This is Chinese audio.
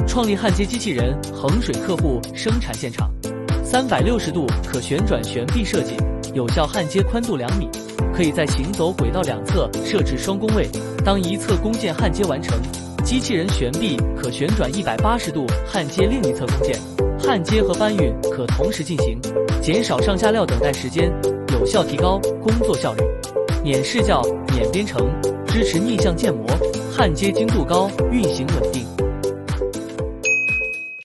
创立焊接机器人，衡水客户生产现场。360度可旋转悬臂设计，有效焊接宽度2米，可以在行走轨道两侧设置双工位。当一侧工件焊接完成，机器人悬臂可旋转180度焊接另一侧工件，焊接和搬运可同时进行，减少上下料等待时间，有效提高工作效率。碾视角、碾边成，支持逆向建模，焊接精度高，运行稳定。